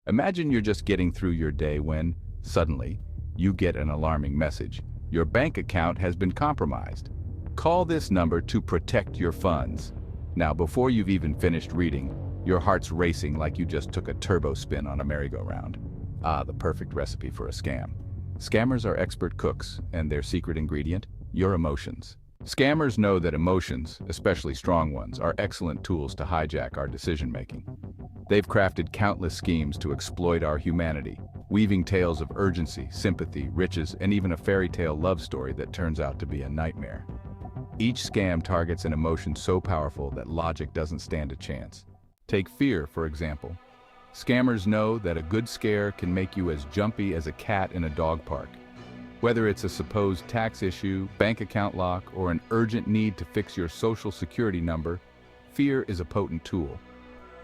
Imagine you're just getting through your day when, suddenly, you get an alarming message. Your bank account has been compromised. Call this number to protect your funds. Now, before you've even finished reading, your heart's racing like you just took a turbo spin on a merry-go-round. Ah, the perfect recipe for a scam. Scammers are expert cooks, and their secret ingredient? Your emotions. Scammers know that emotions, especially strong ones, are excellent tools to hijack our decision-making. They've crafted countless schemes to exploit our humanity, weaving tales of urgency, sympathy, riches, and even a fairy tale love story that turns out to be a nightmare. Each scam targets an emotion so powerful that logic doesn't stand a chance. Take fear, for example. Scammers know that a good scare can make you as jumpy as a cat in a dog park. Whether it's a supposed tax issue, bank account lock, or an urgent need to fix your social security number, fear is a potent tool.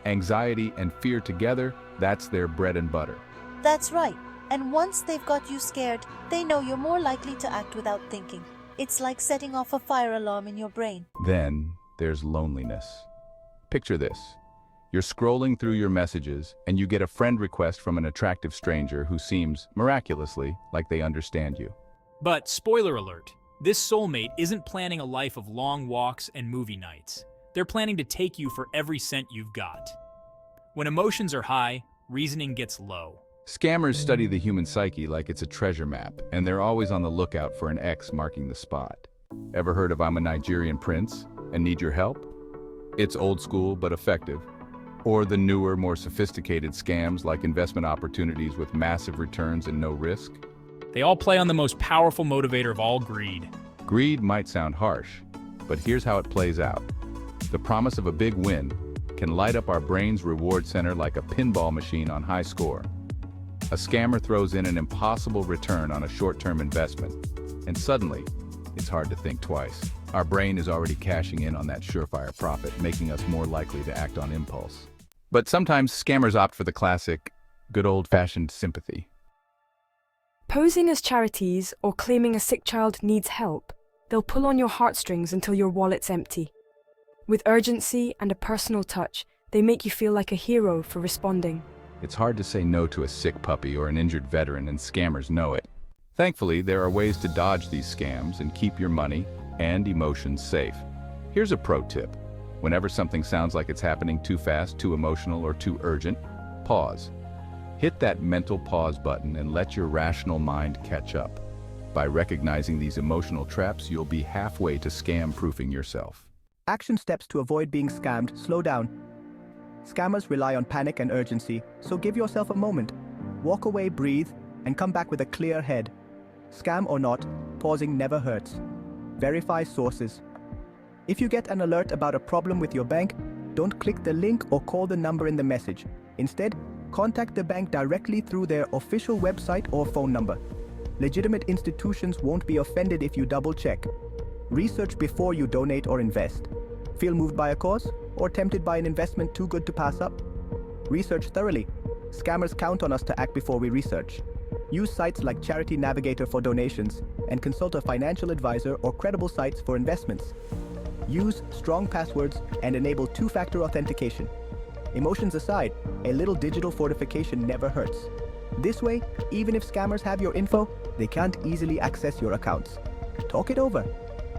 Anxiety and fear together, that's their bread and butter. That's right. And once they've got you scared, they know you're more likely to act without thinking. It's like setting off a fire alarm in your brain. Then there's loneliness. Picture this. You're scrolling through your messages and you get a friend request from an attractive stranger who seems, miraculously, like they understand you. But spoiler alert, this soulmate isn't planning a life of long walks and movie nights. They're planning to take you for every cent you've got. When emotions are high, reasoning gets low. Scammers study the human psyche like it's a treasure map, and they're always on the lookout for an X marking the spot. Ever heard of "I'm a Nigerian prince and need your help"? It's old school but effective. Or the newer, more sophisticated scams like investment opportunities with massive returns and no risk. They all play on the most powerful motivator of all, greed. Greed might sound harsh, but here's how it plays out. The promise of a big win can light up our brain's reward center like a pinball machine on high score. A scammer throws in an impossible return on a short-term investment, and suddenly, it's hard to think twice. Our brain is already cashing in on that surefire profit, making us more likely to act on impulse. But sometimes scammers opt for the classic, good old-fashioned sympathy. Posing as charities or claiming a sick child needs help, they'll pull on your heartstrings until your wallet's empty. With urgency and a personal touch, they make you feel like a hero for responding. It's hard to say no to a sick puppy or an injured veteran, and scammers know it. Thankfully, there are ways to dodge these scams and keep your money and emotions safe. Here's a pro tip. Whenever something sounds like it's happening too fast, too emotional, or too urgent, pause. Hit that mental pause button and let your rational mind catch up. By recognizing these emotional traps, you'll be halfway to scam-proofing yourself. Action steps to avoid being scammed. Slow down. Scammers rely on panic and urgency, so give yourself a moment. Walk away, breathe, and come back with a clear head. Scam or not, pausing never hurts. Verify sources. If you get an alert about a problem with your bank, don't click the link or call the number in the message. Instead, contact the bank directly through their official website or phone number. Legitimate institutions won't be offended if you double-check. Research before you donate or invest. Feel moved by a cause or tempted by an investment too good to pass up? Research thoroughly. Scammers count on us to act before we research. Use sites like Charity Navigator for donations and consult a financial advisor or credible sites for investments. Use strong passwords and enable two-factor authentication. Emotions aside, a little digital fortification never hurts. This way, even if scammers have your info, they can't easily access your accounts. Talk it over.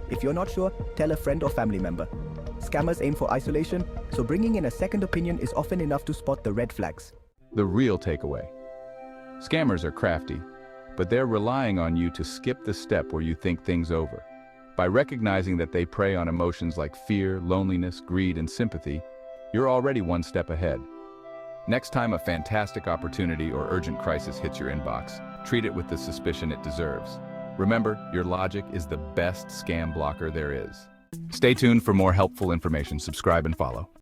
If you're not sure, tell a friend or family member. Scammers aim for isolation, so bringing in a second opinion is often enough to spot the red flags. The real takeaway. Scammers are crafty, but they're relying on you to skip the step where you think things over. By recognizing that they prey on emotions like fear, loneliness, greed, and sympathy, you're already one step ahead. Next time a fantastic opportunity or urgent crisis hits your inbox, treat it with the suspicion it deserves. Remember, your logic is the best scam blocker there is. Stay tuned for more helpful information. Subscribe and follow.